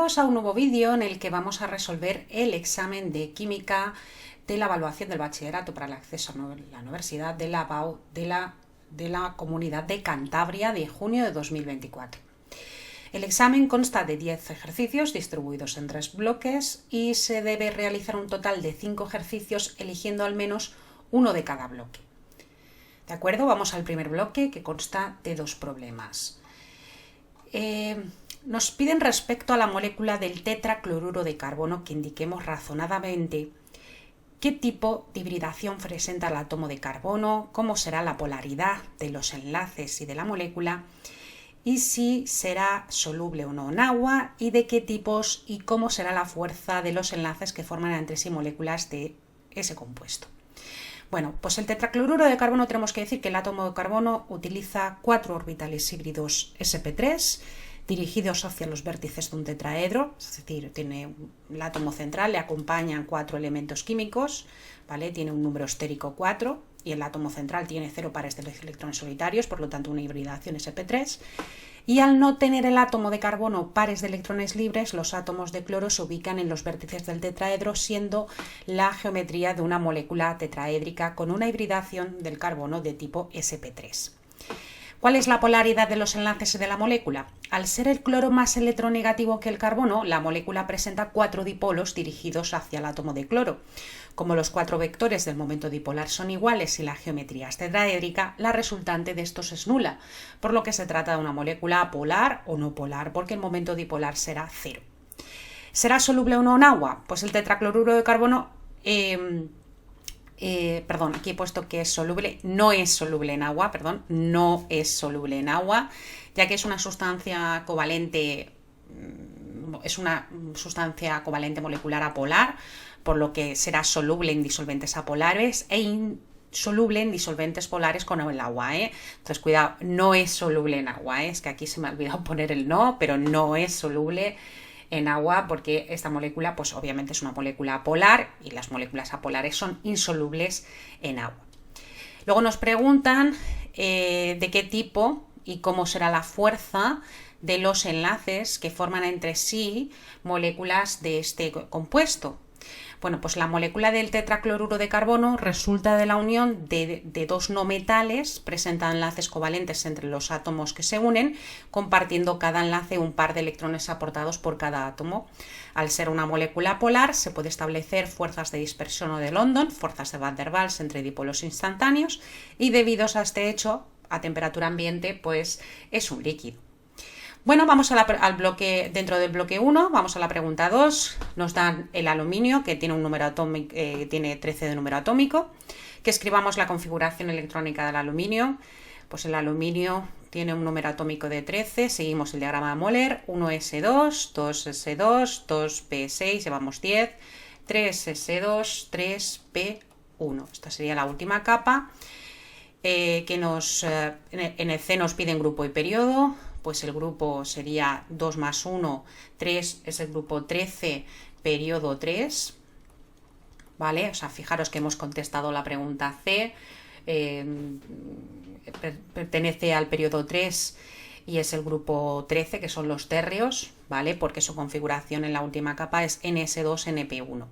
Bienvenidos a un nuevo vídeo en el que vamos a resolver el examen de química de la evaluación del bachillerato para el acceso a la Universidad de la BAU de la Comunidad de Cantabria de junio de 2024. El examen consta de 10 ejercicios distribuidos en 3 bloques y se debe realizar un total de 5 ejercicios eligiendo al menos uno de cada bloque. ¿De acuerdo? Vamos al primer bloque, que consta de 2 problemas. Nos piden respecto a la molécula del tetracloruro de carbono que indiquemos razonadamente qué tipo de hibridación presenta el átomo de carbono, cómo será la polaridad de los enlaces y de la molécula, y si será soluble o no en agua, y de qué tipos y cómo será la fuerza de los enlaces que forman entre sí moléculas de ese compuesto. Bueno, pues el tetracloruro de carbono tenemos que decir que el átomo de carbono utiliza 4 orbitales híbridos sp3 dirigidos hacia los vértices de un tetraedro, es decir, tiene el átomo central, le acompañan 4 elementos químicos, ¿vale? Tiene un número estérico 4 y el átomo central tiene 0 pares de electrones solitarios, por lo tanto una hibridación sp3. Y al no tener el átomo de carbono pares de electrones libres, los átomos de cloro se ubican en los vértices del tetraedro, siendo la geometría de una molécula tetraédrica con una hibridación del carbono de tipo sp3. ¿Cuál es la polaridad de los enlaces de la molécula? Al ser el cloro más electronegativo que el carbono, la molécula presenta 4 dipolos dirigidos hacia el átomo de cloro. Como los 4 vectores del momento dipolar son iguales y la geometría es tetraédrica, la resultante de estos es nula, por lo que se trata de una molécula polar o no polar, porque el momento dipolar será 0. ¿Será soluble o no en agua? Pues el tetracloruro de carbono aquí he puesto que es soluble, no es soluble en agua, no es soluble en agua, ya que es una sustancia covalente, molecular apolar, por lo que será soluble en disolventes apolares e insoluble en disolventes polares con el agua, Entonces, cuidado, no es soluble en agua, Es que aquí se me ha olvidado poner el no, pero no es soluble en agua porque esta molécula pues obviamente es una molécula polar y las moléculas apolares son insolubles en agua. Luego nos preguntan de qué tipo y cómo será la fuerza de los enlaces que forman entre sí moléculas de este compuesto. Bueno, pues la molécula del tetracloruro de carbono resulta de la unión de 2 no metales, presenta enlaces covalentes entre los átomos que se unen, compartiendo cada enlace un par de electrones aportados por cada átomo. Al ser una molécula polar, se puede establecer fuerzas de dispersión o de London, fuerzas de Van der Waals entre dipolos instantáneos, y debido a este hecho, a temperatura ambiente, pues es un líquido. Bueno, vamos al bloque, dentro del bloque 1, vamos a la pregunta 2. Nos dan el aluminio, que tiene un número atómico, tiene 13 de número atómico. Que escribamos la configuración electrónica del aluminio. Pues el aluminio tiene un número atómico de 13, seguimos el diagrama de Moller, 1s2, 2s2, 2p6, llevamos 10, 3s2, 3p1. Esta sería la última capa. En el C nos piden grupo y periodo. Pues el grupo sería 2 más 1, 3, es el grupo 13, periodo 3, ¿vale? O sea, fijaros que hemos contestado la pregunta C, pertenece al periodo 3 y es el grupo 13, que son los térreos, ¿vale? Porque su configuración en la última capa es NS2NP1.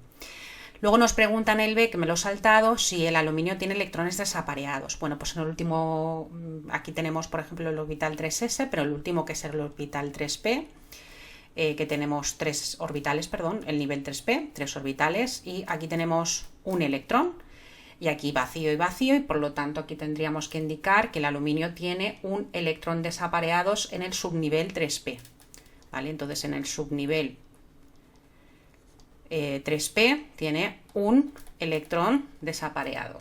Luego nos preguntan el B, que me lo he saltado, si el aluminio tiene electrones desapareados. Bueno, pues en el último, aquí tenemos por ejemplo el orbital 3s, pero el último, que es el orbital 3p, que tenemos 3 orbitales, el nivel 3p, 3 orbitales, y aquí tenemos un electrón, y aquí vacío y vacío, y por lo tanto aquí tendríamos que indicar que el aluminio tiene un electrón desapareados en el subnivel 3p, ¿vale? Entonces en el subnivel 3p tiene un electrón desapareado.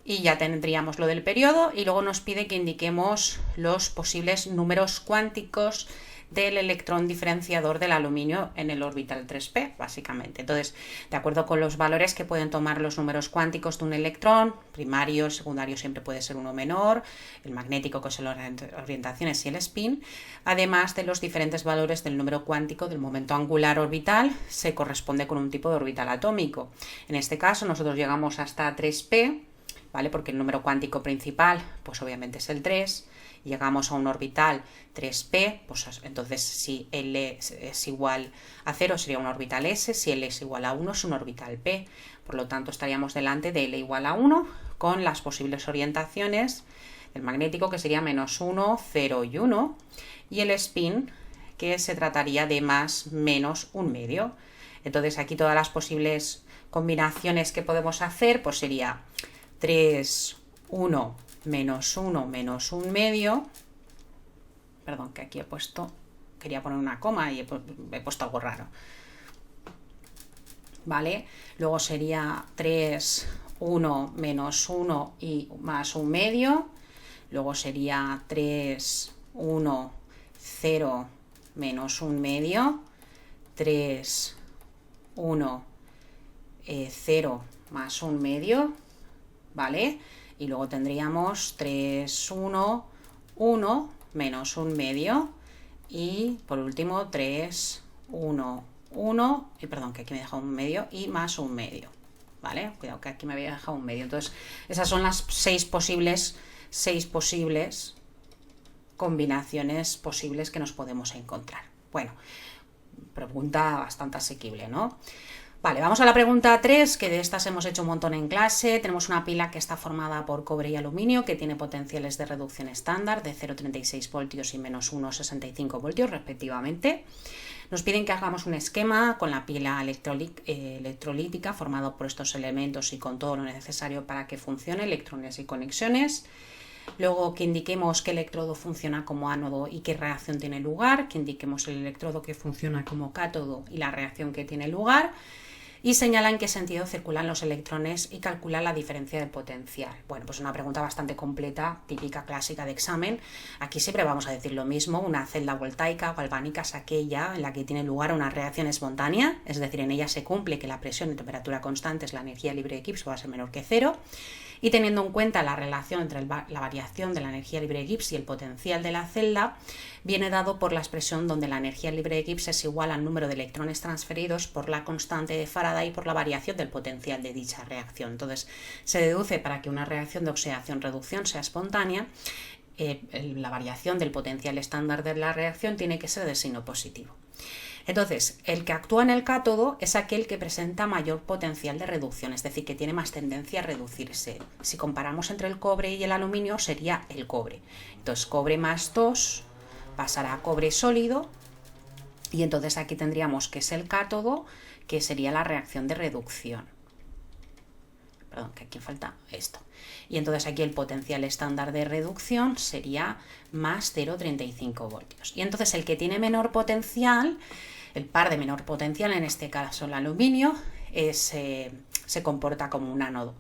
Y ya tendríamos lo del periodo, y luego nos pide que indiquemos los posibles números cuánticos del electrón diferenciador del aluminio en el orbital 3p, básicamente. Entonces, de acuerdo con los valores que pueden tomar los números cuánticos de un electrón, primario, secundario siempre puede ser uno menor, el magnético, que son las orientaciones, y el spin, además de los diferentes valores del número cuántico del momento angular orbital, se corresponde con un tipo de orbital atómico. En este caso nosotros llegamos hasta 3p, ¿vale? Porque el número cuántico principal, pues obviamente es el 3, llegamos a un orbital 3p, pues entonces si L es igual a 0 sería un orbital S, si L es igual a 1 es un orbital p. Por lo tanto estaríamos delante de L igual a 1 con las posibles orientaciones del magnético, que sería -1, 0 y 1, y el spin, que se trataría de más menos 1/2. Entonces aquí todas las posibles combinaciones que podemos hacer pues sería 3, 1, menos 1, menos 1/2. Perdón, que aquí quería poner una coma y he puesto algo raro. ¿Vale? Luego sería 3, 1, menos 1 y más 1/2. Luego sería 3, 1, 0, menos 1/2. 3, 1, 0 más 1/2, ¿vale? Y luego tendríamos 3, 1, 1 menos 1/2 y por último 3, 1, 1, y perdón, que aquí me he dejado 1/2 y más 1/2, ¿vale? Cuidado que aquí me había dejado 1/2. Entonces, esas son las 6 posibles combinaciones posibles que nos podemos encontrar. Bueno, pregunta bastante asequible, ¿no? Vale, vamos a la pregunta 3, que de estas hemos hecho un montón en clase. Tenemos una pila que está formada por cobre y aluminio, que tiene potenciales de reducción estándar de 0,36 voltios y menos 1,65 voltios respectivamente. Nos piden que hagamos un esquema con la pila electrolítica formado por estos elementos y con todo lo necesario para que funcione, electrones y conexiones. Luego que indiquemos qué electrodo funciona como ánodo y qué reacción tiene lugar, que indiquemos el electrodo que funciona como cátodo y la reacción que tiene lugar, y señala en qué sentido circulan los electrones y calcula la diferencia de potencial. Bueno, pues una pregunta bastante completa, típica clásica de examen. Aquí siempre vamos a decir lo mismo: una celda voltaica o galvánica es aquella en la que tiene lugar una reacción espontánea, es decir, en ella se cumple que la presión y temperatura constantes, la energía libre de Gibbs va a ser menor que 0. Y teniendo en cuenta la relación entre la variación de la energía libre de Gibbs y el potencial de la celda, viene dado por la expresión donde la energía libre de Gibbs es igual al número de electrones transferidos por la constante de Faraday por la variación del potencial de dicha reacción. Entonces, se deduce para que una reacción de oxidación-reducción sea espontánea, la variación del potencial estándar de la reacción tiene que ser de signo positivo. Entonces, el que actúa en el cátodo es aquel que presenta mayor potencial de reducción, es decir, que tiene más tendencia a reducirse. Si comparamos entre el cobre y el aluminio, sería el cobre. Entonces, cobre más 2 pasará a cobre sólido, y entonces aquí tendríamos que es el cátodo, que sería la reacción de reducción. Perdón, que aquí falta esto. Y entonces aquí el potencial estándar de reducción sería más 0,35 voltios. Y entonces el que tiene menor potencial, el par de menor potencial, en este caso el aluminio, se comporta como un ánodo.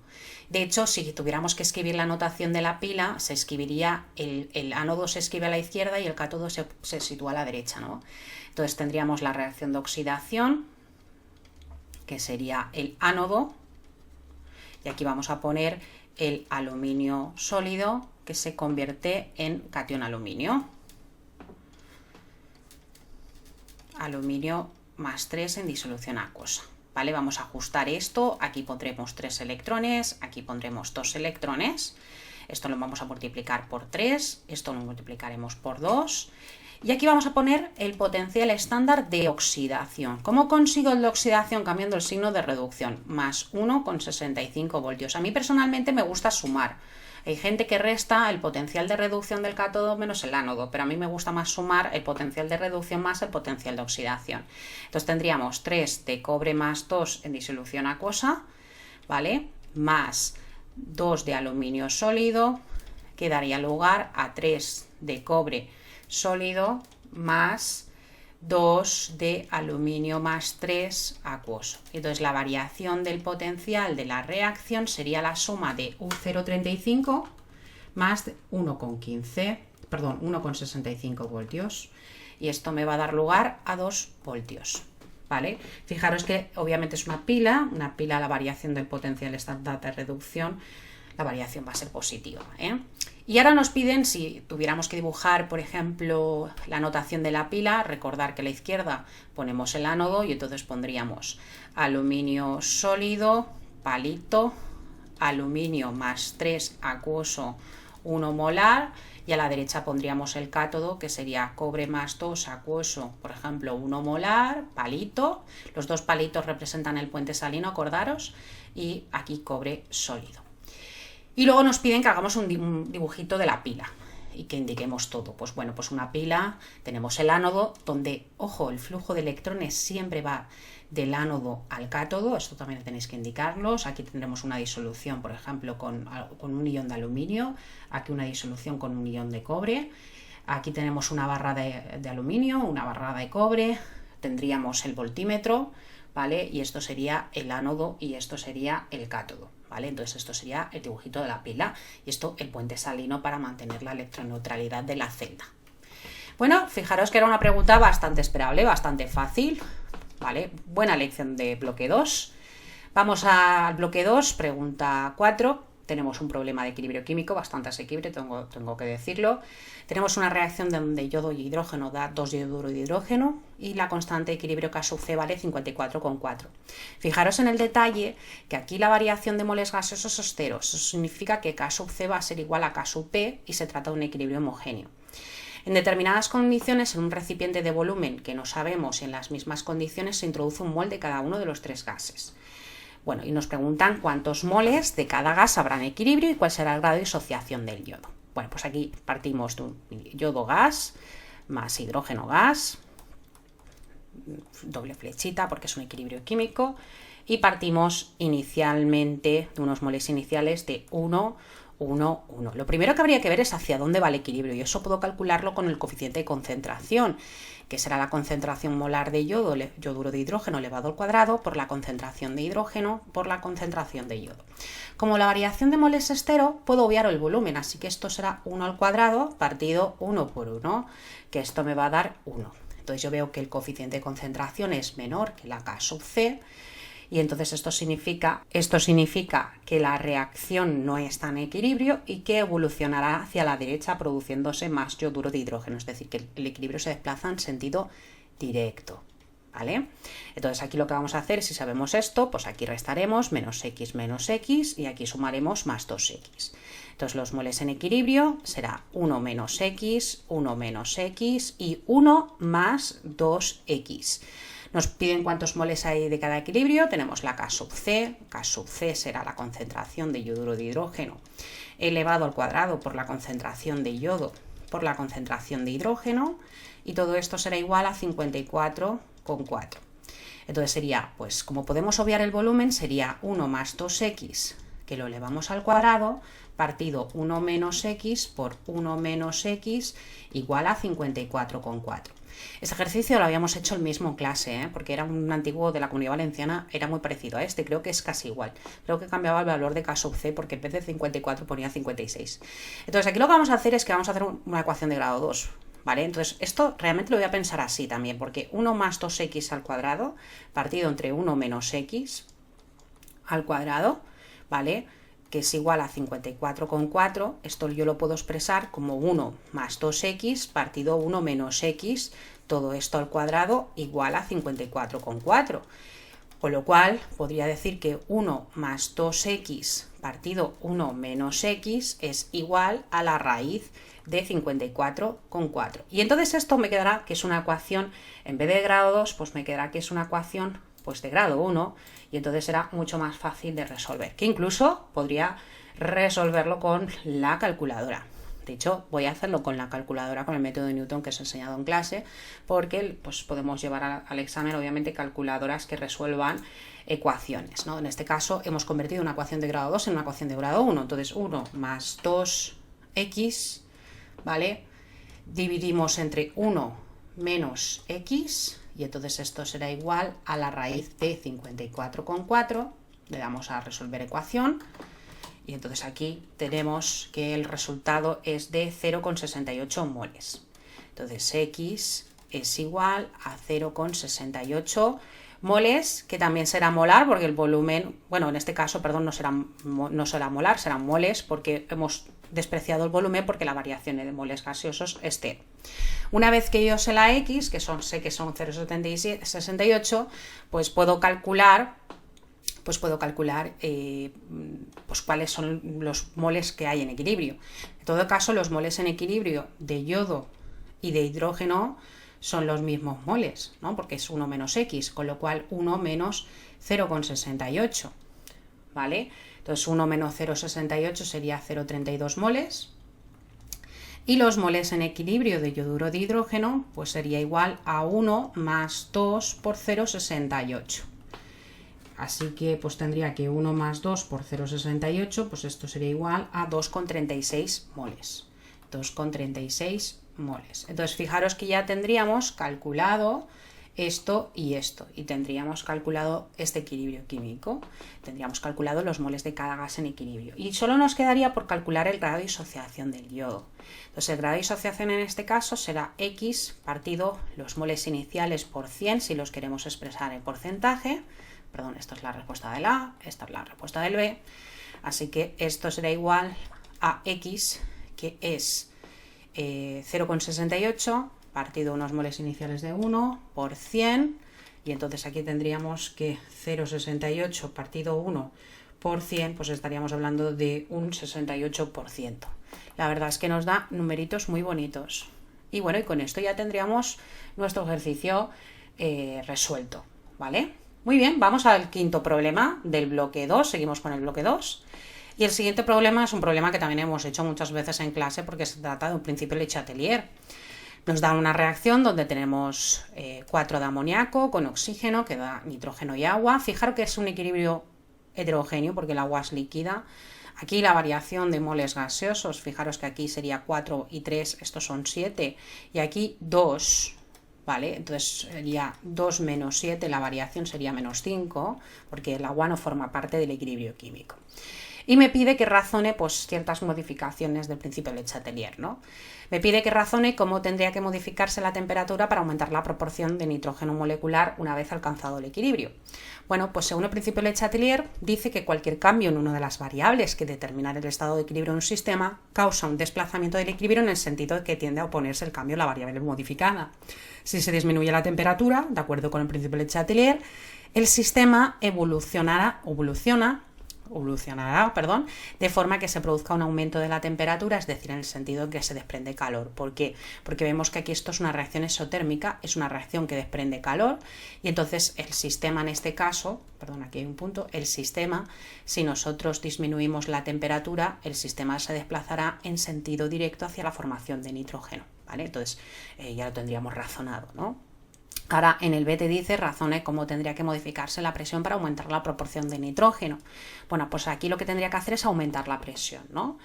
De hecho, si tuviéramos que escribir la notación de la pila, se escribiría el ánodo se escribe a la izquierda y el cátodo se sitúa a la derecha, ¿no? Entonces tendríamos la reacción de oxidación, que sería el ánodo, y aquí vamos a poner el aluminio sólido, que se convierte en catión aluminio. Aluminio más 3 en disolución acuosa. ¿Vale? Vamos a ajustar esto. Aquí pondremos 3 electrones, aquí pondremos 2 electrones. Esto lo vamos a multiplicar por 3, esto lo multiplicaremos por 2. Y aquí vamos a poner el potencial estándar de oxidación. ¿Cómo consigo el de oxidación? Cambiando el signo de reducción. Más 1,65 voltios. A mí personalmente me gusta sumar. Hay gente que resta el potencial de reducción del cátodo menos el ánodo, pero a mí me gusta más sumar el potencial de reducción más el potencial de oxidación. Entonces tendríamos 3 de cobre más 2 en disolución acuosa, ¿vale? Más 2 de aluminio sólido, que daría lugar a 3 de cobre sólido más 2 de aluminio más 3 acuoso. Entonces la variación del potencial de la reacción sería la suma de U0,35 más 1,65 voltios. Y esto me va a dar lugar a 2 voltios. ¿Vale? Fijaros que obviamente es una pila, la variación del potencial estándar de reducción, la variación va a ser positiva, ¿eh? Y ahora nos piden, si tuviéramos que dibujar, por ejemplo, la notación de la pila, recordar que a la izquierda ponemos el ánodo y entonces pondríamos aluminio sólido, palito, aluminio más 3 acuoso, 1 molar, y a la derecha pondríamos el cátodo, que sería cobre más 2 acuoso, por ejemplo 1 molar, palito, los dos palitos representan el puente salino, acordaros, y aquí cobre sólido. Y luego nos piden que hagamos un dibujito de la pila y que indiquemos todo. Pues bueno, pues una pila, tenemos el ánodo, donde, ojo, el flujo de electrones siempre va del ánodo al cátodo, esto también tenéis que indicarlos. Aquí tendremos una disolución, por ejemplo, con un ion de aluminio, aquí una disolución con un ion de cobre, aquí tenemos una barra de aluminio, una barra de cobre, tendríamos el voltímetro, ¿vale? Y esto sería el ánodo y esto sería el cátodo, ¿vale? Entonces esto sería el dibujito de la pila y esto el puente salino para mantener la electroneutralidad de la celda. Bueno, fijaros que era una pregunta bastante esperable, bastante fácil, ¿vale? Buena lección de bloque 2. Vamos al bloque 2, pregunta 4. Tenemos un problema de equilibrio químico bastante asequible, tengo que decirlo. Tenemos una reacción donde yodo y hidrógeno da 2 yoduro de hidrógeno y la constante de equilibrio K sub C vale 54,4. Fijaros en el detalle que aquí la variación de moles gaseosos es 0. Eso significa que K sub C va a ser igual a K sub P y se trata de un equilibrio homogéneo. En determinadas condiciones, en un recipiente de volumen que no sabemos y en las mismas condiciones, se introduce un mol de cada uno de los 3 gases. Bueno, y nos preguntan cuántos moles de cada gas habrá en equilibrio y cuál será el grado de disociación del yodo. Bueno, pues aquí partimos de un yodo gas más hidrógeno gas, doble flechita porque es un equilibrio químico, y partimos inicialmente de unos moles iniciales de 1, 1, 1. Lo primero que habría que ver es hacia dónde va el equilibrio, y eso puedo calcularlo con el coeficiente de concentración, que será la concentración molar de yodo, yoduro de hidrógeno elevado al cuadrado, por la concentración de hidrógeno por la concentración de yodo. Como la variación de moles es 0, puedo obviar el volumen, así que esto será 1 al cuadrado partido 1 por 1, que esto me va a dar 1. Entonces yo veo que el coeficiente de concentración es menor que la K sub C, y entonces esto significa que la reacción no está en equilibrio y que evolucionará hacia la derecha produciéndose más yoduro de hidrógeno, es decir, que el equilibrio se desplaza en sentido directo, ¿vale? Entonces aquí lo que vamos a hacer, si sabemos esto, pues aquí restaremos menos x y aquí sumaremos más 2x. Entonces los moles en equilibrio será 1 menos x, 1 menos x y 1 más 2x. Nos piden cuántos moles hay de cada equilibrio, tenemos la K sub C será la concentración de yoduro de hidrógeno elevado al cuadrado por la concentración de yodo por la concentración de hidrógeno, y todo esto será igual a 54,4. Entonces sería, pues como podemos obviar el volumen, sería 1 más 2x, que lo elevamos al cuadrado, partido 1 menos x por 1 menos x igual a 54,4. Este ejercicio lo habíamos hecho el mismo en clase, porque era un antiguo de la Comunidad Valenciana, era muy parecido a este, creo que es casi igual. Creo que cambiaba el valor de K sub C porque en vez de 54 ponía 56. Entonces aquí lo que vamos a hacer es que vamos a hacer una ecuación de grado 2. ¿Vale? Entonces esto realmente lo voy a pensar así también, porque 1 más 2x al cuadrado partido entre 1 menos x al cuadrado, ¿vale?, que es igual a 54,4, esto yo lo puedo expresar como 1 más 2x partido 1 menos x, todo esto al cuadrado igual a 54,4. Con lo cual podría decir que 1 más 2x partido 1 menos x es igual a la raíz de 54,4. Y entonces esto me quedará que es una ecuación, en vez de grado 2, pues me quedará que es una ecuación pues de grado 1, y entonces será mucho más fácil de resolver, que incluso podría resolverlo con la calculadora. De hecho, voy a hacerlo con la calculadora, con el método de Newton que os he enseñado en clase, porque pues podemos llevar al examen, obviamente, calculadoras que resuelvan ecuaciones, ¿no? En este caso, hemos convertido una ecuación de grado 2 en una ecuación de grado 1. Entonces, 1 más 2x, ¿vale? Dividimos entre 1 menos x, y entonces esto será igual a la raíz de 54,4. Le damos a resolver ecuación. Y entonces aquí tenemos que el resultado es de 0,68 moles. Entonces x es igual a 0,68 moles, que también será molar porque el volumen, bueno, en este caso, perdón, no será molar, serán moles porque hemos despreciado el volumen porque la variación de moles gaseosos es 0. Una vez que yo sé la x, sé que son 0,68, pues puedo calcular pues puedo calcular pues cuáles son los moles que hay en equilibrio. En todo caso, los moles en equilibrio de yodo y de hidrógeno son los mismos moles, ¿no? Porque es 1 menos X, con lo cual 1 menos 0,68, ¿vale? Entonces 1 menos 0,68 sería 0,32 moles. Y los moles en equilibrio de yoduro de hidrógeno pues sería igual a 1 más 2 por 0,68. Así que pues tendría que 1 más 2 por 0,68, pues esto sería igual a 2,36 moles. 2,36 moles. Entonces fijaros que ya tendríamos calculado esto, y tendríamos calculado este equilibrio químico, tendríamos calculado los moles de cada gas en equilibrio, y solo nos quedaría por calcular el grado de disociación del yodo. Entonces el grado de disociación en este caso será X partido los moles iniciales por 100 si los queremos expresar en porcentaje. Perdón, esto es la respuesta del A, esta es la respuesta del B, así que esto será igual a X, que es 0,68 partido unos moles iniciales de 1 por 100, y entonces aquí tendríamos que 0,68 partido 1 por 100, pues estaríamos hablando de un 68%. La verdad es que nos da numeritos muy bonitos. Y bueno, y con esto ya tendríamos nuestro ejercicio resuelto, ¿vale? Muy bien, vamos al quinto problema del bloque 2, seguimos con el bloque 2. Y el siguiente problema es un problema que también hemos hecho muchas veces en clase porque se trata de un principio Le Chatelier. Nos da una reacción donde tenemos 4 de amoníaco con oxígeno que da nitrógeno y agua. Fijaros que es un equilibrio heterogéneo porque el agua es líquida. Aquí la variación de moles gaseosos, fijaros que aquí sería 4 y 3, estos son 7, y aquí 2, ¿vale? Entonces sería 2 menos 7, la variación sería menos 5, porque el agua no forma parte del equilibrio químico. Y me pide que razone pues, ciertas modificaciones del principio Le Chatelier, ¿no? Me pide que razone cómo tendría que modificarse la temperatura para aumentar la proporción de nitrógeno molecular una vez alcanzado el equilibrio. Bueno, pues según el principio Le Chatelier, dice que cualquier cambio en una de las variables que determinan el estado de equilibrio en un sistema causa un desplazamiento del equilibrio en el sentido de que tiende a oponerse el cambio a la variable modificada. Si se disminuye la temperatura, de acuerdo con el principio Le Chatelier, el sistema evolucionará, de forma que se produzca un aumento de la temperatura, es decir, en el sentido de que se desprende calor. ¿Por qué? Porque vemos que aquí esto es una reacción exotérmica, es una reacción que desprende calor, y entonces el sistema en este caso, perdón, aquí hay un punto, el sistema, si nosotros disminuimos la temperatura, el sistema se desplazará en sentido directo hacia la formación de nitrógeno, ¿vale? Entonces ya lo tendríamos razonado, ¿no? Ahora en el B te dice, razone cómo tendría que modificarse la presión para aumentar la proporción de nitrógeno. Bueno, pues aquí lo que tendría que hacer es aumentar la presión, ¿no?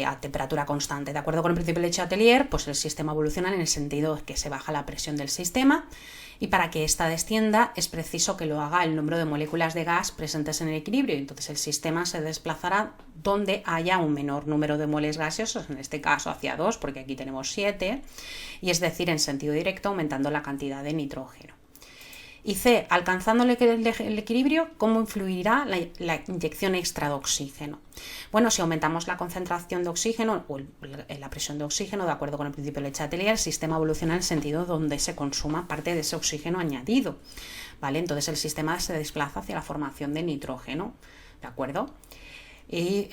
A temperatura constante. De acuerdo con el principio de Le Chatelier, pues el sistema evoluciona en el sentido de que se baja la presión del sistema, y para que ésta descienda es preciso que lo haga el número de moléculas de gas presentes en el equilibrio. Entonces el sistema se desplazará donde haya un menor número de moles gaseosos, en este caso hacia 2, porque aquí tenemos 7, y es decir, en sentido directo aumentando la cantidad de nitrógeno. Y C, alcanzando el equilibrio, ¿cómo influirá la inyección extra de oxígeno? Bueno, si aumentamos la concentración de oxígeno o la presión de oxígeno, de acuerdo con el principio de Le Chatelier, el sistema evoluciona en el sentido donde se consuma parte de ese oxígeno añadido, ¿vale? Entonces el sistema se desplaza hacia la formación de nitrógeno, ¿de acuerdo? Y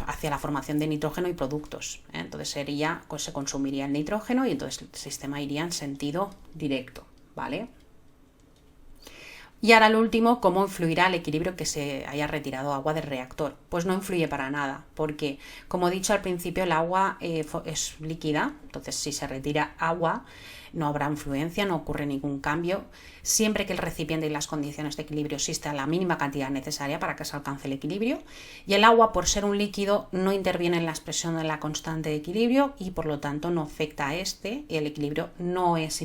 hacia la formación de nitrógeno y productos, ¿eh? Entonces se consumiría el nitrógeno y entonces el sistema iría en sentido directo, ¿vale? Y ahora lo último, ¿cómo influirá el equilibrio que se haya retirado agua del reactor? Pues no influye para nada, porque como he dicho al principio, el agua es líquida, entonces si se retira agua no habrá influencia, no ocurre ningún cambio, siempre que el recipiente y las condiciones de equilibrio exista la mínima cantidad necesaria para que se alcance el equilibrio, y el agua, por ser un líquido, no interviene en la expresión de la constante de equilibrio y por lo tanto no afecta a y el equilibrio no es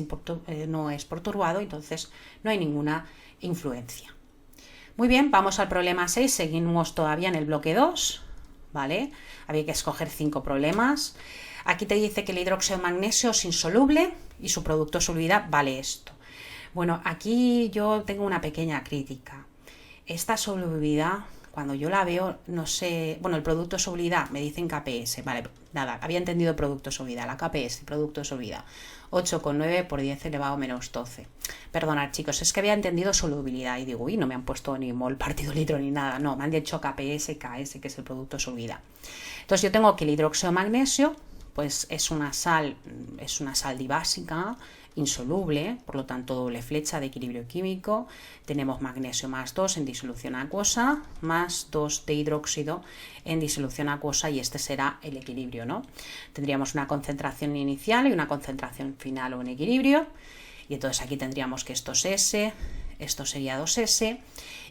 perturbado, entonces no hay ninguna influencia. Muy bien, vamos al problema 6, seguimos todavía en el bloque 2, ¿vale? Había que escoger 5 problemas. Aquí te dice que el hidróxido de magnesio es insoluble y su producto de solubilidad vale esto. Bueno, aquí yo tengo una pequeña crítica. Esta solubilidad, cuando yo la veo, no sé, bueno, el producto de solubilidad, me dicen KPS, vale, nada, había entendido producto de solubilidad, la KPS, producto de solubilidad, 8,9 por 10 elevado a menos 12. Perdonad, chicos, es que había entendido solubilidad y digo, uy, no me han puesto ni mol partido litro ni nada, no, me han dicho KPS, KS, que es el producto de solubilidad. Entonces yo tengo que el hidróxido de magnesio, pues es una sal dibásica, insoluble, por lo tanto doble flecha de equilibrio químico. Tenemos magnesio más 2 en disolución acuosa, más 2 de hidróxido en disolución acuosa, y este será el equilibrio, ¿no? Tendríamos una concentración inicial y una concentración final o en equilibrio, y entonces aquí tendríamos que esto es S, esto sería 2S,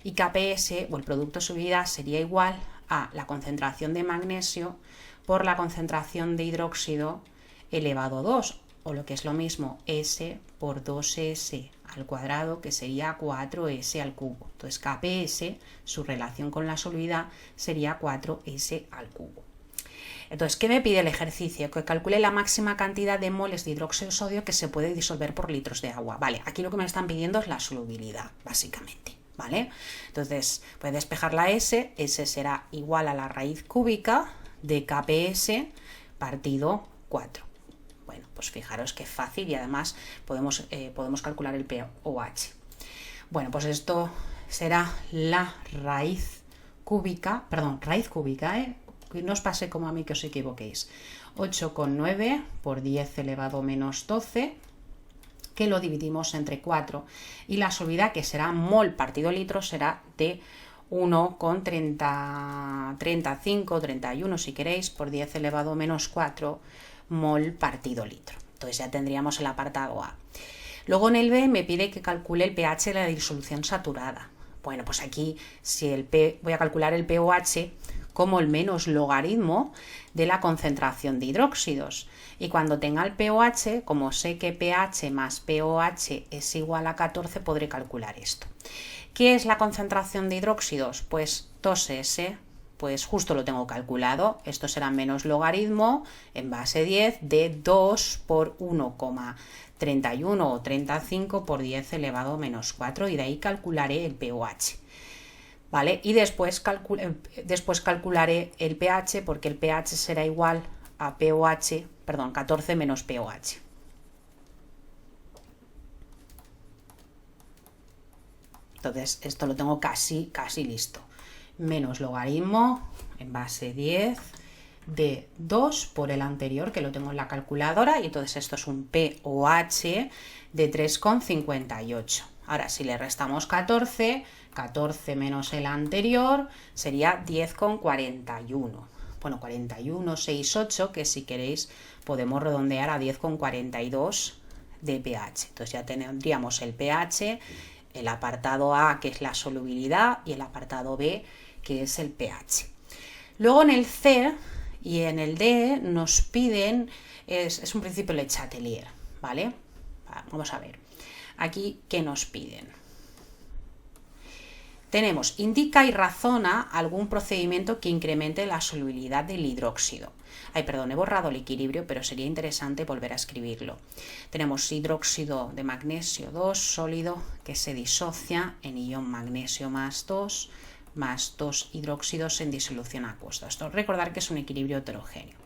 y KPS, o el producto de solubilidad, sería igual a la concentración de magnesio por la concentración de hidróxido elevado a 2, o lo que es lo mismo, S por 2S al cuadrado, que sería 4S al cubo. Entonces KPS, su relación con la solubilidad, sería 4S al cubo. Entonces, ¿qué me pide el ejercicio? Que calcule la máxima cantidad de moles de hidróxido de sodio que se puede disolver por litros de agua. Vale, aquí lo que me están pidiendo es la solubilidad, básicamente, ¿vale? Entonces, voy a despejar la S, S será igual a la raíz cúbica de KPS partido 4. Bueno, pues fijaros que es fácil, y además podemos calcular el pOH. Bueno, pues esto será la raíz cúbica, que no os pase como a mí que os equivoquéis. 8,9 por 10 elevado a menos 12, que lo dividimos entre 4, y la solubilidad, que será mol partido litro, será de 1,35, 31 si queréis, por 10 elevado a menos 4 mol partido litro. Entonces ya tendríamos el apartado A. Luego en el B me pide que calcule el pH de la disolución saturada. Bueno, pues aquí voy a calcular el pOH como el menos logaritmo de la concentración de hidróxidos. Y cuando tenga el pOH, como sé que pH más pOH es igual a 14, podré calcular esto. ¿Qué es la concentración de hidróxidos? Pues 2S, pues justo lo tengo calculado. Esto será menos logaritmo en base 10 de 2 por 1,31 o 35 por 10 elevado a menos 4, y de ahí calcularé el pOH. ¿Vale? Y después calcularé el pH, porque el pH será igual a 14 menos pOH. Entonces esto lo tengo casi listo. Menos logaritmo en base 10 de 2 por el anterior, que lo tengo en la calculadora, y entonces esto es un pOH de 3,58. Ahora, si le restamos 14 menos el anterior sería 10,41. Bueno, 41,68, que si queréis podemos redondear a 10,42 de pH. Entonces ya tendríamos el pH, el apartado A, que es la solubilidad, y el apartado B, que es el pH. Luego en el C y en el D nos piden, es un principio Le Chatelier, ¿vale? Vamos a ver. Aquí, ¿qué nos piden? Tenemos, indica y razona algún procedimiento que incremente la solubilidad del hidróxido. He borrado el equilibrio, pero sería interesante volver a escribirlo. Tenemos hidróxido de magnesio 2 sólido, que se disocia en ion magnesio más 2 hidróxidos en disolución acuosa. Esto recordar que es un equilibrio heterogéneo.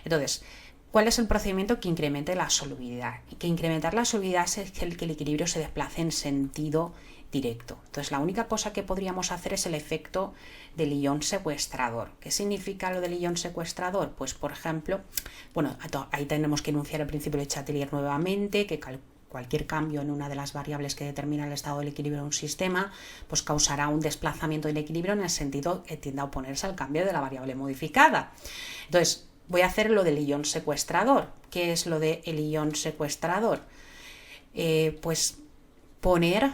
Entonces, ¿cuál es el procedimiento que incremente la solubilidad? Que incrementar la solubilidad es que el equilibrio se desplace en sentido directo. Entonces, la única cosa que podríamos hacer es el efecto del ion secuestrador. ¿Qué significa lo del ion secuestrador? Pues, por ejemplo, bueno, ahí tenemos que enunciar el principio de Chatelier nuevamente, que cualquier cambio en una de las variables que determina el estado del equilibrio de un sistema, pues causará un desplazamiento del equilibrio en el sentido que tiende a oponerse al cambio de la variable modificada. Entonces, voy a hacer lo del ion secuestrador. ¿Qué es lo del ion secuestrador? Pues poner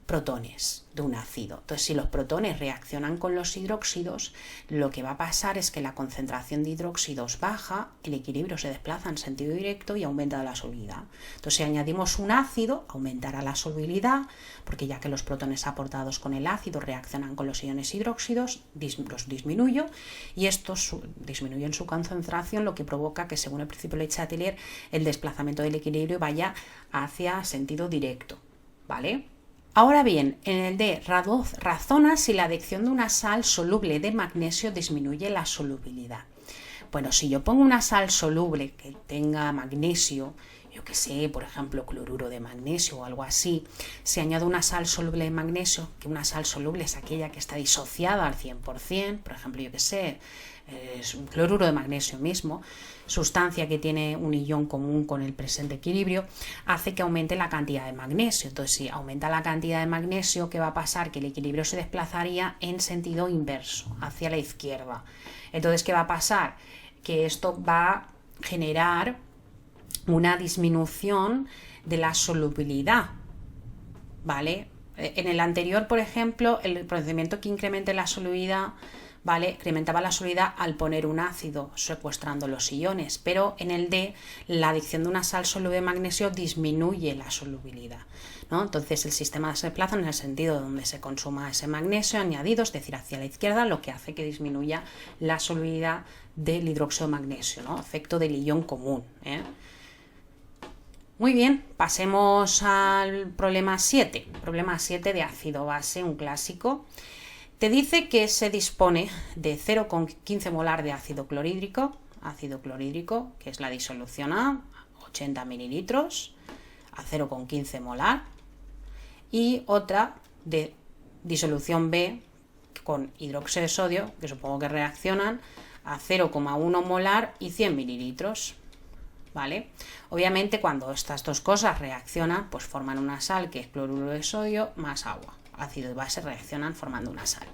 protones de un ácido. Entonces, si los protones reaccionan con los hidróxidos, lo que va a pasar es que la concentración de hidróxidos baja, el equilibrio se desplaza en sentido directo y aumenta la solubilidad. Entonces, si añadimos un ácido, aumentará la solubilidad, porque ya que los protones aportados con el ácido reaccionan con los iones hidróxidos, los disminuyo, y estos disminuyen su concentración, lo que provoca que, según el principio de Le Chatelier, el desplazamiento del equilibrio vaya hacia sentido directo, ¿vale? Ahora bien, en el D, razona si la adición de una sal soluble de magnesio disminuye la solubilidad. Bueno, si yo pongo una sal soluble que tenga magnesio, yo que sé, por ejemplo, cloruro de magnesio o algo así, si añado una sal soluble de magnesio, que una sal soluble es aquella que está disociada al 100%, por ejemplo, yo que sé, es un cloruro de magnesio mismo, sustancia que tiene un ion común con el presente equilibrio, hace que aumente la cantidad de magnesio. Entonces, si aumenta la cantidad de magnesio, ¿qué va a pasar? Que el equilibrio se desplazaría en sentido inverso, hacia la izquierda. Entonces, ¿qué va a pasar? Que esto va a generar una disminución de la solubilidad, ¿vale? En el anterior, por ejemplo, el procedimiento que incremente la solubilidad, ¿vale? Incrementaba la solubilidad al poner un ácido secuestrando los iones, pero en el D la adición de una sal soluble de magnesio disminuye la solubilidad, ¿no? Entonces el sistema se desplaza en el sentido donde se consuma ese magnesio añadido, es decir, hacia la izquierda, lo que hace que disminuya la solubilidad del hidróxido de magnesio, ¿no? Efecto del ion común, ¿eh? Muy bien, pasemos al problema 7. Problema 7 de ácido base, un clásico. Te dice que se dispone de 0,15 molar de ácido clorhídrico, que es la disolución A, 80 mililitros, a 0,15 molar, y otra de disolución B con hidróxido de sodio, que supongo que reaccionan, a 0,1 molar y 100 mililitros. ¿Vale? Obviamente cuando estas dos cosas reaccionan, pues forman una sal que es cloruro de sodio más agua. Ácido y base reaccionan formando una sal.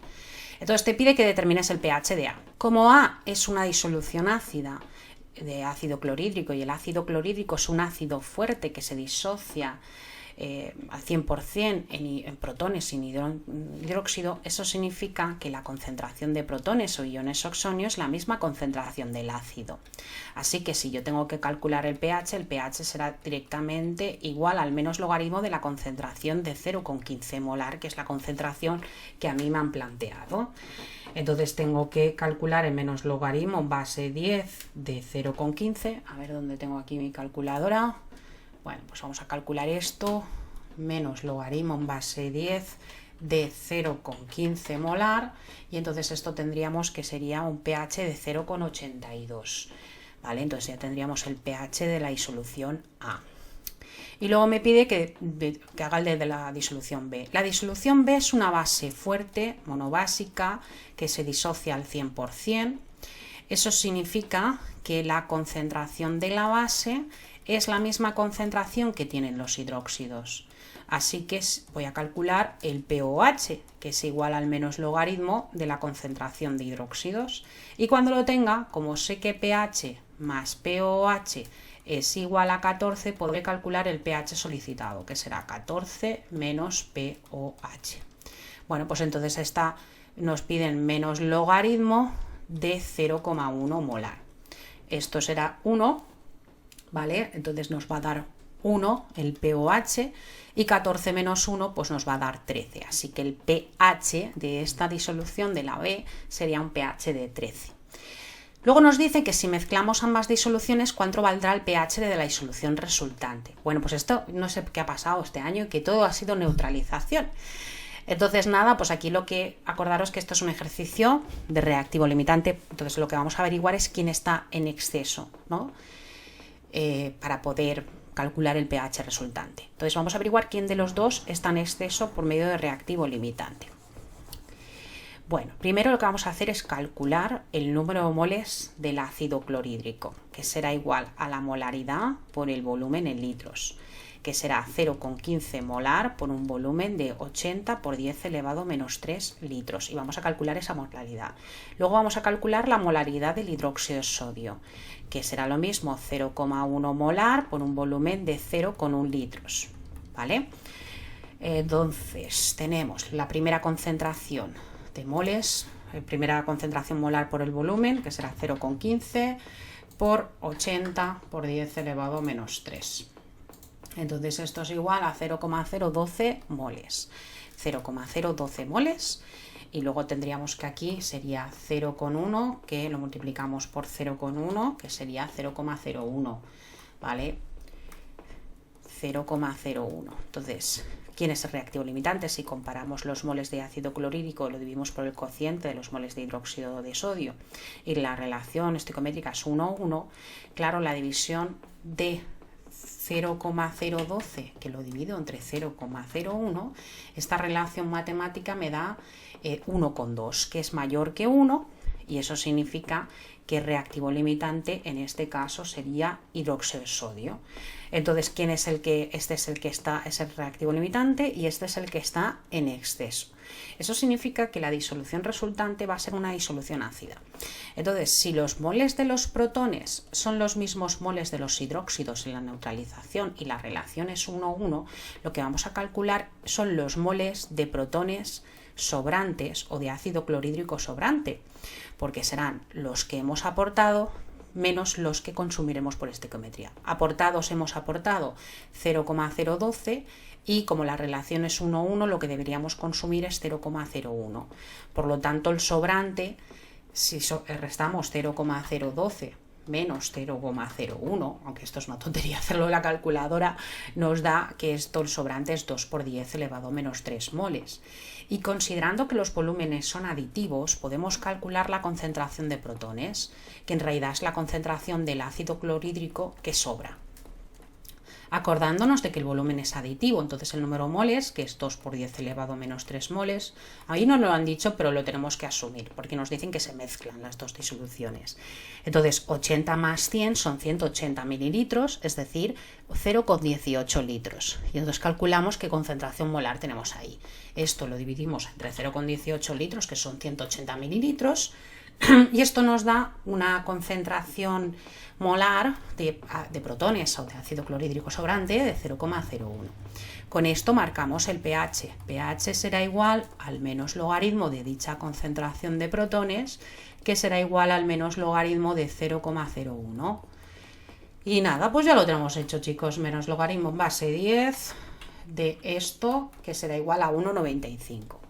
Entonces te pide que determines el pH de A. Como A es una disolución ácida de ácido clorhídrico y el ácido clorhídrico es un ácido fuerte que se disocia al 100% en protones sin hidróxido, eso significa que la concentración de protones o iones oxonio es la misma concentración del ácido. Así que si yo tengo que calcular el pH será directamente igual al menos logaritmo de la concentración de 0,15 molar, que es la concentración que a mí me han planteado. Entonces tengo que calcular el menos logaritmo base 10 de 0,15. A ver dónde tengo aquí mi calculadora. Bueno, pues vamos a calcular esto, menos logaritmo en base 10 de 0,15 molar, y entonces esto tendríamos que sería un pH de 0,82, ¿vale? Entonces ya tendríamos el pH de la disolución A. Y luego me pide que haga el de la disolución B. La disolución B es una base fuerte, monobásica, que se disocia al 100%. Eso significa que la concentración de la base es la misma concentración que tienen los hidróxidos. Así que voy a calcular el pOH, que es igual al menos logaritmo de la concentración de hidróxidos. Y cuando lo tenga, como sé que pH más pOH es igual a 14, podré calcular el pH solicitado, que será 14 menos pOH. Bueno, pues entonces nos piden menos logaritmo de 0,1 molar. Esto será 1, ¿vale? Entonces nos va a dar 1 el pOH, y 14 menos 1 pues nos va a dar 13. Así que el pH de esta disolución de la B sería un pH de 13. Luego nos dice que si mezclamos ambas disoluciones, ¿cuánto valdrá el pH de la disolución resultante? Bueno, pues esto no sé qué ha pasado este año y que todo ha sido neutralización. Entonces nada, pues aquí acordaros que esto es un ejercicio de reactivo limitante, entonces lo que vamos a averiguar es quién está en exceso, ¿no? Para poder calcular el pH resultante. Entonces vamos a averiguar quién de los dos está en exceso por medio de reactivo limitante. Bueno, primero lo que vamos a hacer es calcular el número de moles del ácido clorhídrico, que será igual a la molaridad por el volumen en litros, que será 0,15 molar por un volumen de 80 por 10 elevado menos 3 litros. Y vamos a calcular esa molaridad. Luego vamos a calcular la molaridad del hidróxido de sodio, que será lo mismo, 0,1 molar por un volumen de 0,1 litros. ¿Vale? Entonces tenemos la primera concentración de moles, primera concentración molar por el volumen, que será 0,15 por 80 por 10 elevado menos 3. Entonces esto es igual a 0,012 moles. 0,012 moles. Y luego tendríamos que aquí sería 0,1, que lo multiplicamos por 0,1, que sería 0,01, ¿vale? 0,01. Entonces, ¿Quién es el reactivo limitante? Si comparamos los moles de ácido clorhídrico, lo dividimos por el cociente de los moles de hidróxido de sodio y la relación estequiométrica es 1:1, claro, la división de 0,012, que lo divido entre 0,01, esta relación matemática me da 1,2, que es mayor que 1, y eso significa que el reactivo limitante en este caso sería hidróxido de sodio. Entonces, ¿quién es el que? Este es el que está, es el reactivo limitante y este es el que está en exceso. Eso significa que la disolución resultante va a ser una disolución ácida. Entonces, si los moles de los protones son los mismos moles de los hidróxidos en la neutralización y la relación es 1:1, lo que vamos a calcular son los moles de protones sobrantes o de ácido clorhídrico sobrante, porque serán los que hemos aportado menos los que consumiremos por estequiometría. Aportados hemos aportado 0,012 y como la relación es 1:1, lo que deberíamos consumir es 0,01. Por lo tanto, el sobrante, si restamos 0,012 menos 0,01, aunque esto es una tontería hacerlo en la calculadora, nos da que esto, el sobrante es 2 por 10 elevado a menos 3 moles. Y considerando que los volúmenes son aditivos, podemos calcular la concentración de protones, que en realidad es la concentración del ácido clorhídrico que sobra. Acordándonos de que el volumen es aditivo, entonces el número de moles, que es 2 por 10 elevado a menos 3 moles, ahí no lo han dicho, pero lo tenemos que asumir, porque nos dicen que se mezclan las dos disoluciones. Entonces, 80 más 100 son 180 mililitros, es decir, 0,18 litros. Y entonces calculamos qué concentración molar tenemos ahí. Esto lo dividimos entre 0,18 litros, que son 180 mililitros, y esto nos da una concentración molar de protones o de ácido clorhídrico sobrante de 0,01. Con esto marcamos el pH. pH será igual al menos logaritmo de dicha concentración de protones, que será igual al menos logaritmo de 0,01. Y nada, pues ya lo tenemos hecho, chicos. Menos logaritmo en base 10 de esto, que será igual a 1,95.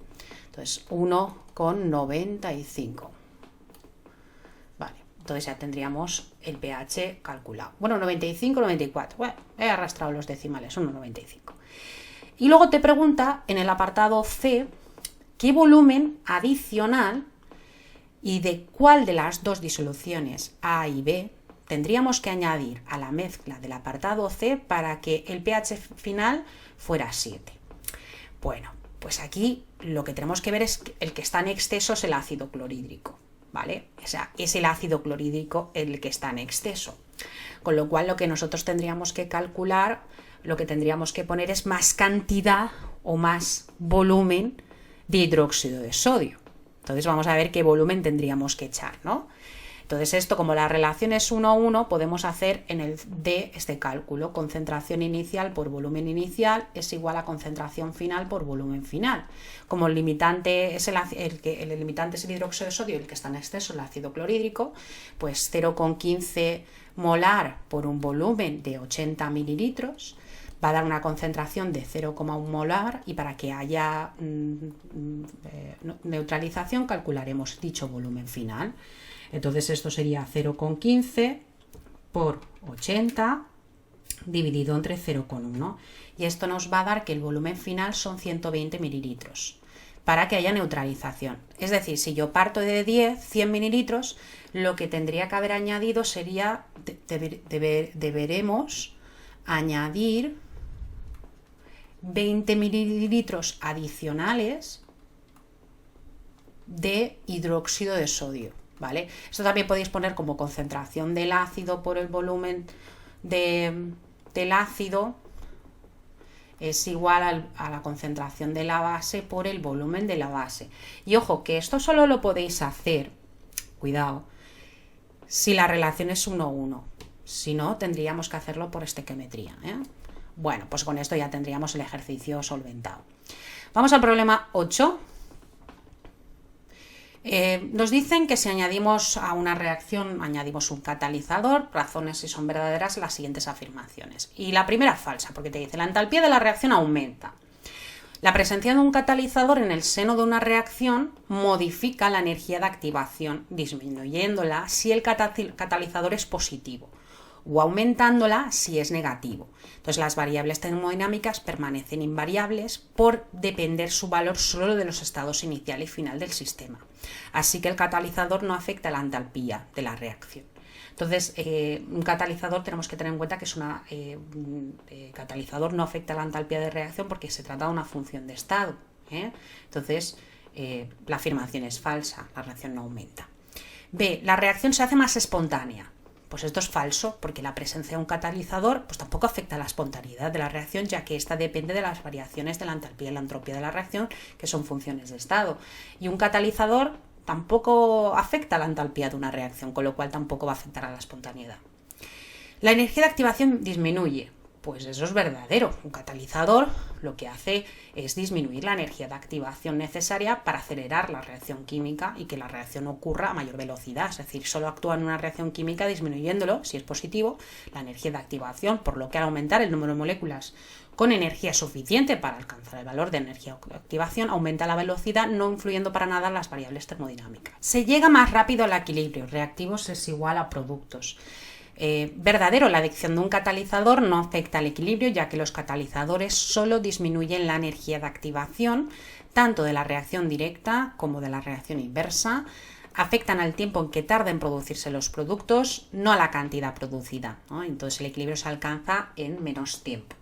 Entonces, 1,95. Entonces ya tendríamos el pH calculado. Bueno, 95, 94. Bueno, he arrastrado los decimales, 1,95. Y luego te pregunta en el apartado C qué volumen adicional y de cuál de las dos disoluciones A y B tendríamos que añadir a la mezcla del apartado C para que el pH final fuera 7. Bueno, pues aquí lo que tenemos que ver es que el que está en exceso es el ácido clorhídrico. ¿Vale? O sea, es el ácido clorhídrico el que está en exceso. Con lo cual, lo que nosotros tendríamos que calcular, lo que tendríamos que poner es más cantidad o más volumen de hidróxido de sodio. Entonces, vamos a ver qué volumen tendríamos que echar, ¿no? Entonces, esto, como la relación es 1:1, podemos hacer en el D este cálculo. Concentración inicial por volumen inicial es igual a concentración final por volumen final. Como el limitante es el limitante es el hidróxido de sodio, el que está en exceso, el ácido clorhídrico, pues 0,15 molar por un volumen de 80 mililitros va a dar una concentración de 0,1 molar y para que haya neutralización calcularemos dicho volumen final. Entonces esto sería 0,15 por 80 dividido entre 0,1 y esto nos va a dar que el volumen final son 120 mililitros para que haya neutralización. Es decir, si yo parto de 100 mililitros, lo que tendría que haber añadido sería, deberemos añadir 20 mililitros adicionales de hidróxido de sodio. ¿Vale? Esto también podéis poner como concentración del ácido por el volumen del ácido es igual a la concentración de la base por el volumen de la base. Y ojo, que esto solo lo podéis hacer, cuidado, si la relación es 1:1. Si no, tendríamos que hacerlo por estequiometría, ¿eh? Bueno, pues con esto ya tendríamos el ejercicio solventado. Vamos al problema 8. Nos dicen que si añadimos a una reacción, añadimos un catalizador, razones si son verdaderas las siguientes afirmaciones. Y la primera es falsa, porque te dice, la entalpía de la reacción aumenta. La presencia de un catalizador en el seno de una reacción modifica la energía de activación, disminuyéndola si el catalizador es positivo, o aumentándola si es negativo. Entonces las variables termodinámicas permanecen invariables por depender su valor solo de los estados inicial y final del sistema. Así que el catalizador no afecta la entalpía de la reacción. Entonces, un catalizador tenemos que tener en cuenta que es catalizador no afecta la entalpía de reacción porque se trata de una función de estado. Entonces, la afirmación es falsa, la reacción no aumenta. B, la reacción se hace más espontánea. Pues esto es falso, porque la presencia de un catalizador pues tampoco afecta a la espontaneidad de la reacción, ya que esta depende de las variaciones de la entalpía y la entropía de la reacción, que son funciones de estado. Y un catalizador tampoco afecta a la entalpía de una reacción, con lo cual tampoco va a afectar a la espontaneidad. La energía de activación disminuye. Pues eso es verdadero. Un catalizador lo que hace es disminuir la energía de activación necesaria para acelerar la reacción química y que la reacción ocurra a mayor velocidad. Es decir, solo actúa en una reacción química disminuyéndolo, si es positivo, la energía de activación, por lo que al aumentar el número de moléculas con energía suficiente para alcanzar el valor de energía de activación, aumenta la velocidad, no influyendo para nada en las variables termodinámicas. Se llega más rápido al equilibrio. Reactivos es igual a productos. Verdadero, la adicción de un catalizador no afecta al equilibrio, ya que los catalizadores solo disminuyen la energía de activación, tanto de la reacción directa como de la reacción inversa, afectan al tiempo en que tarda en producirse los productos, no a la cantidad producida, ¿no? Entonces el equilibrio se alcanza en menos tiempo.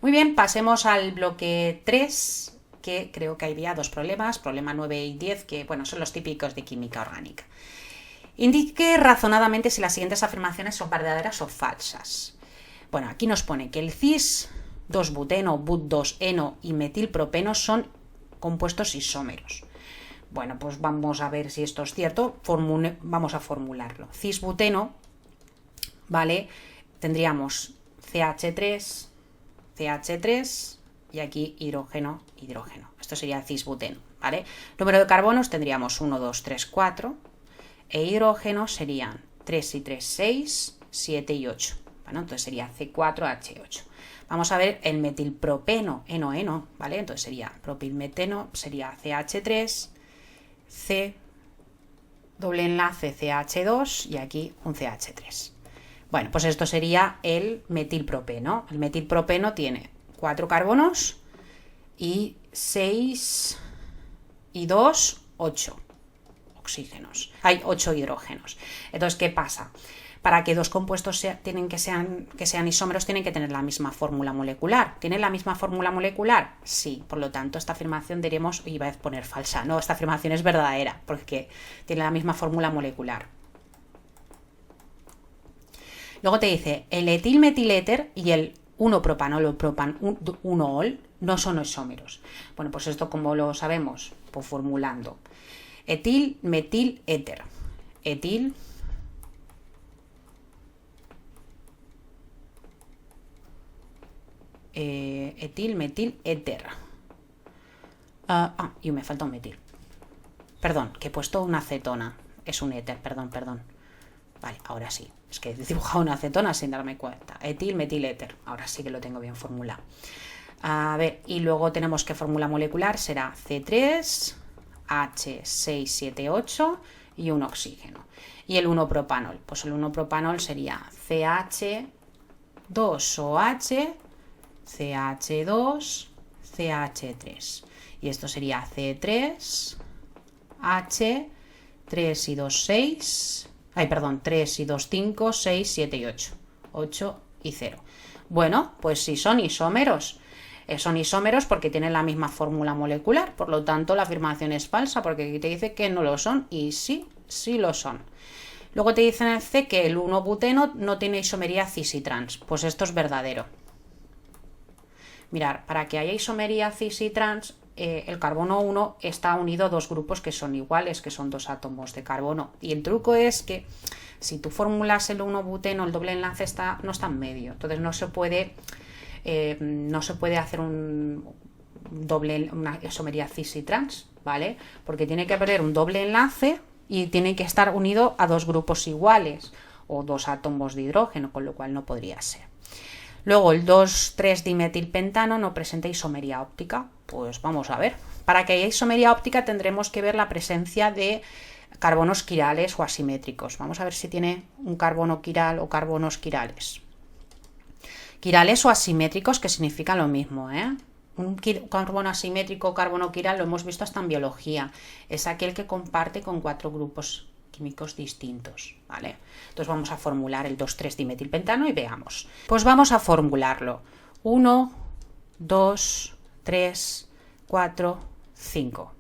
Muy bien, pasemos al bloque 3, que creo que había dos problemas, problema 9 y 10, que bueno, son los típicos de química orgánica. Indique razonadamente si las siguientes afirmaciones son verdaderas o falsas. Bueno, aquí nos pone que el cis 2-buteno, but2-eno y metilpropeno son compuestos isómeros. Bueno, pues vamos a ver si esto es cierto. Vamos a formularlo. Cis-buteno, ¿vale? Tendríamos CH3, CH3 y aquí hidrógeno, hidrógeno. Esto sería cis-buteno, ¿vale? Número de carbonos tendríamos 1, 2, 3, 4. E hidrógeno serían 3 y 3, 6, 7 y 8. Bueno, entonces sería C4H8. Vamos a ver el metilpropeno, eno, ¿vale? Entonces sería propilmeteno, sería CH3, C, doble enlace CH2 y aquí un CH3. Bueno, pues esto sería el metilpropeno. El metilpropeno tiene 4 carbonos y 6 y 2, 8. Oxígenos. Hay 8 hidrógenos. Entonces, ¿qué pasa? Para que dos compuestos que sean isómeros tienen que tener la misma fórmula molecular. ¿Tienen la misma fórmula molecular? Sí. Por lo tanto, esta afirmación diremos, iba a poner falsa. No, esta afirmación es verdadera, porque tiene la misma fórmula molecular. Luego te dice, el etilmetiléter y el 1-propanol o 1-ol no son isómeros. Bueno, pues esto, ¿cómo lo sabemos? Pues formulando. Etil, metil, éter. Etil, metil, éter. Y me falta un metil. Perdón, que he puesto una acetona. Es un éter, perdón. Vale, ahora sí. Es que he dibujado una acetona sin darme cuenta. Etil, metil, éter. Ahora sí que lo tengo bien formulado. A ver, y luego tenemos que fórmula molecular será C3... H678 y un oxígeno. Y el 1-propanol, pues el 1-propanol sería CH2OH, CH2, CH3. Y esto sería C3, H, 3 y 2, 6. 3 y 2, 5, 6, 7 y 8. 8 y 0. Bueno, pues sí son isómeros. Son isómeros porque tienen la misma fórmula molecular, por lo tanto la afirmación es falsa porque aquí te dice que no lo son y sí lo son. Luego te dice en el C que el 1-buteno no tiene isomería cis y trans, pues esto es verdadero. Mirad, para que haya isomería cis y trans, el carbono 1 está unido a dos grupos que son iguales, que son dos átomos de carbono, y el truco es que si tú formulas el 1-buteno, el doble enlace no está en medio, entonces no se puede hacer una isomería cis y trans, ¿vale? Porque tiene que haber un doble enlace y tiene que estar unido a dos grupos iguales o dos átomos de hidrógeno, con lo cual no podría ser. Luego el 2,3-dimetilpentano no presenta isomería óptica. Pues vamos a ver. Para que haya isomería óptica tendremos que ver la presencia de carbonos quirales o asimétricos. Vamos a ver si tiene un carbono quiral o carbonos quirales. Quirales o asimétricos, que significa lo mismo, ¿eh? Un carbono asimétrico o carbono quiral lo hemos visto hasta en biología. Es aquel que comparte con 4 grupos químicos distintos, ¿vale? Entonces vamos a formular el 2,3-dimetilpentano y veamos. Pues vamos a formularlo. 1, 2, 3, 4, 5.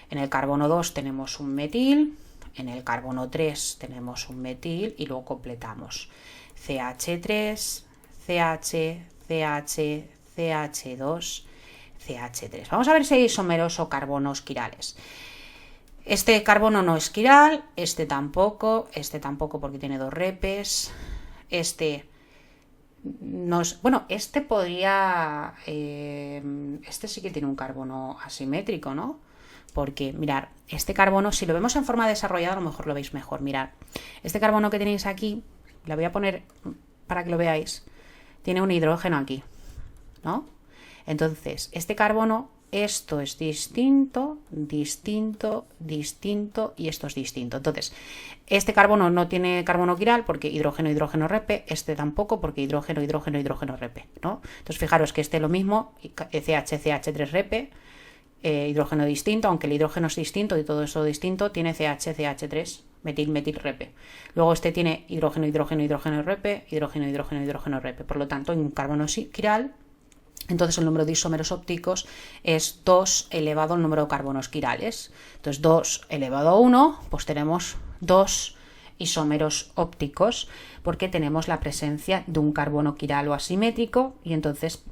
En el carbono 2 tenemos un metil, en el carbono 3 tenemos un metil y luego completamos. CH3, CH, CH, CH2, CH3. Vamos a ver si hay isómeros o carbonos quirales. Este carbono no es quiral, este tampoco porque tiene 2 repes, este no es, bueno, este podría, este sí que tiene un carbono asimétrico, ¿no? Porque, mirad, este carbono, si lo vemos en forma desarrollada, a lo mejor lo veis mejor. Mirad, este carbono que tenéis aquí, lo voy a poner para que lo veáis, tiene un hidrógeno aquí, ¿no? Entonces, este carbono, esto es distinto, distinto, distinto y esto es distinto. Entonces, este carbono no tiene carbono quiral porque hidrógeno, hidrógeno, repe, este tampoco porque hidrógeno, hidrógeno, hidrógeno, repe, ¿no? Entonces, fijaros que este lo mismo, CH, CH3 repe, hidrógeno distinto, aunque el hidrógeno es distinto y todo eso distinto, tiene CH, CH3, metil, metil, repe. Luego este tiene hidrógeno, hidrógeno, hidrógeno, repe, hidrógeno, hidrógeno, hidrógeno, repe. Por lo tanto, en un carbono quiral, entonces el número de isómeros ópticos es 2 elevado al número de carbonos quirales. Entonces 2 elevado a 1, pues tenemos 2 isómeros ópticos porque tenemos la presencia de un carbono quiral o asimétrico y entonces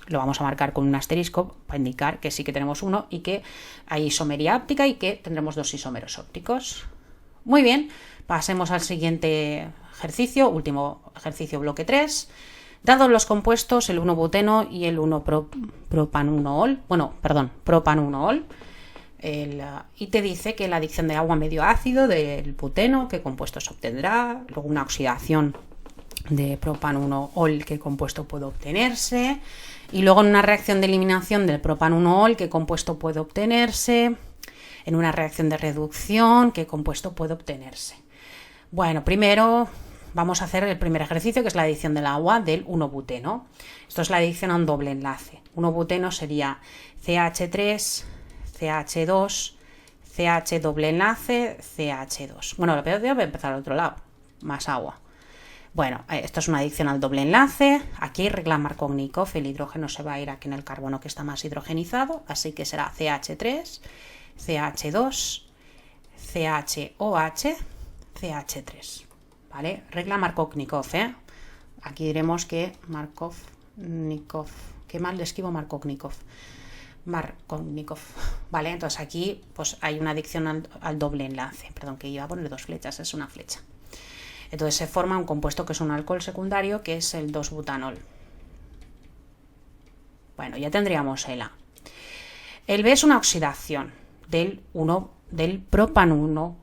lo vamos a marcar con un asterisco para indicar que sí que tenemos uno y que hay isomería óptica y que tendremos 2 isómeros ópticos. Muy bien, pasemos al siguiente ejercicio, último ejercicio, bloque 3. Dados los compuestos, el 1-buteno y el 1-propan-1-ol, propan-1-ol, y te dice que la adición de agua medio ácido del buteno, qué compuesto se obtendrá, luego una oxidación de propan-1-ol, qué compuesto puede obtenerse, y luego en una reacción de eliminación del propan-1-ol, qué compuesto puede obtenerse, en una reacción de reducción, qué compuesto puede obtenerse. Bueno, primero vamos a hacer el primer ejercicio, que es la adición del agua del 1-buteno. Esto es la adición a un doble enlace. 1-buteno sería CH3, CH2, CH doble enlace, CH2. Bueno, voy a empezar al otro lado, más agua. Bueno, esto es una adición al doble enlace. Aquí hay regla Markovnikov, el hidrógeno se va a ir aquí en el carbono que está más hidrogenizado, así que será CH3, CH2, CHOH, CH3. ¿Vale? Regla Markovnikov, ¿eh? Aquí diremos que Markovnikov, qué mal le escribo Markovnikov. ¿Vale? Entonces aquí pues hay una adición al doble enlace, perdón, que iba a poner 2 flechas, es una flecha. Entonces se forma un compuesto que es un alcohol secundario, que es el 2-butanol. Bueno, ya tendríamos el A. El B es una oxidación del propan-1-ol.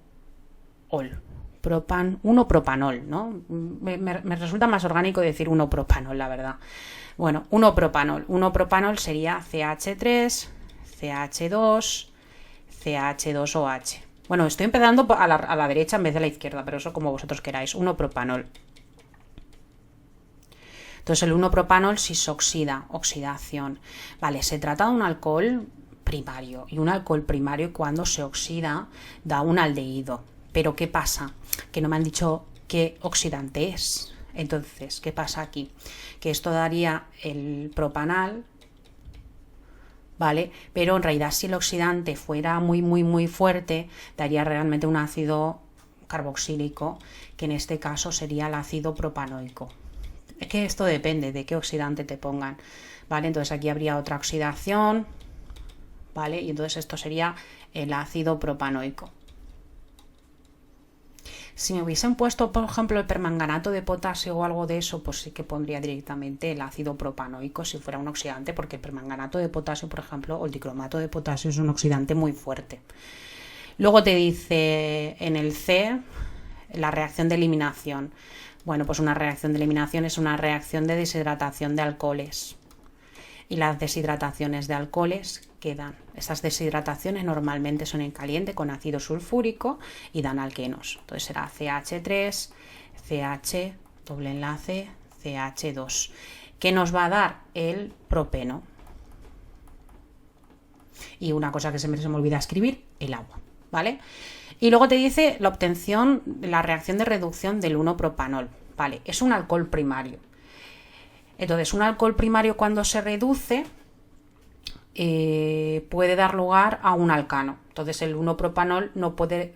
Propanol, ¿no? Me resulta más orgánico decir 1-propanol, la verdad. Bueno, 1-propanol. 1-propanol sería CH3, CH2, CH2OH. Bueno, estoy empezando a la derecha en vez de la izquierda, pero eso como vosotros queráis. 1-propanol. Entonces el 1-propanol sí se oxida, oxidación. Vale, se trata de un alcohol primario. Y un alcohol primario cuando se oxida da un aldehído. Pero ¿qué pasa? Que no me han dicho qué oxidante es. Entonces, ¿qué pasa aquí? Que esto daría el propanal, ¿vale? Pero en realidad si el oxidante fuera muy, muy, muy fuerte, daría realmente un ácido carboxílico, que en este caso sería el ácido propanoico. Es que esto depende de qué oxidante te pongan, ¿vale? Entonces aquí habría otra oxidación, ¿vale? Y entonces esto sería el ácido propanoico. Si me hubiesen puesto, por ejemplo, el permanganato de potasio o algo de eso, pues sí que pondría directamente el ácido propanoico si fuera un oxidante, porque el permanganato de potasio, por ejemplo, o el dicromato de potasio es un oxidante muy fuerte. Luego te dice en el C la reacción de eliminación. Bueno, pues una reacción de eliminación es una reacción de deshidratación de alcoholes. Y las deshidrataciones de alcoholes, ¿qué dan? Estas deshidrataciones normalmente son en caliente con ácido sulfúrico y dan alquenos. Entonces será CH3, CH, doble enlace, CH2. ¿Qué nos va a dar? El propeno. Y una cosa que se me olvida escribir, el agua, ¿vale? Y luego te dice la obtención, la reacción de reducción del 1-propanol, ¿vale? Es un alcohol primario. Entonces, un alcohol primario cuando se reduce puede dar lugar a un alcano. Entonces el 1-propanol no puede,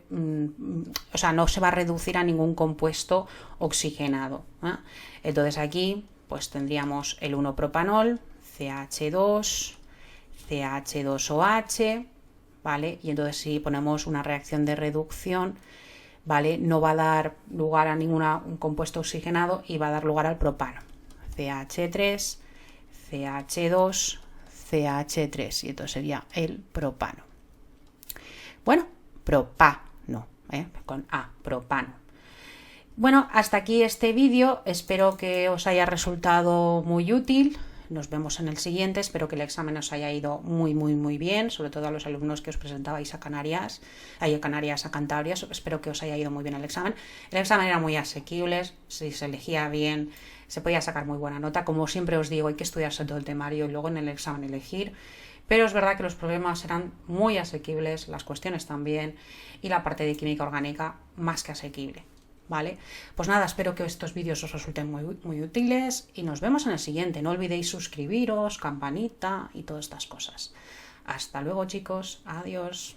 o sea, no se va a reducir a ningún compuesto oxigenado, ¿eh? Entonces aquí pues tendríamos el 1-propanol, CH2, CH2OH, ¿vale? Y entonces si ponemos una reacción de reducción, ¿vale? No va a dar lugar a ningún compuesto oxigenado y va a dar lugar al propano. CH3, CH2, CH3, y entonces sería el propano. Bueno, propano, con A, propano. Bueno, hasta aquí este vídeo, espero que os haya resultado muy útil. Nos vemos en el siguiente, espero que el examen os haya ido muy bien, sobre todo a los alumnos que os presentabais a Canarias, a Cantabria, espero que os haya ido muy bien el examen. El examen era muy asequible, si se elegía bien se podía sacar muy buena nota. Como siempre os digo, hay que estudiarse todo el temario y luego en el examen elegir, pero es verdad que los problemas eran muy asequibles, las cuestiones también, y la parte de química orgánica más que asequible. ¿Vale? Pues nada, espero que estos vídeos os resulten muy útiles y nos vemos en el siguiente. No olvidéis suscribiros, campanita y todas estas cosas. Hasta luego, chicos. Adiós.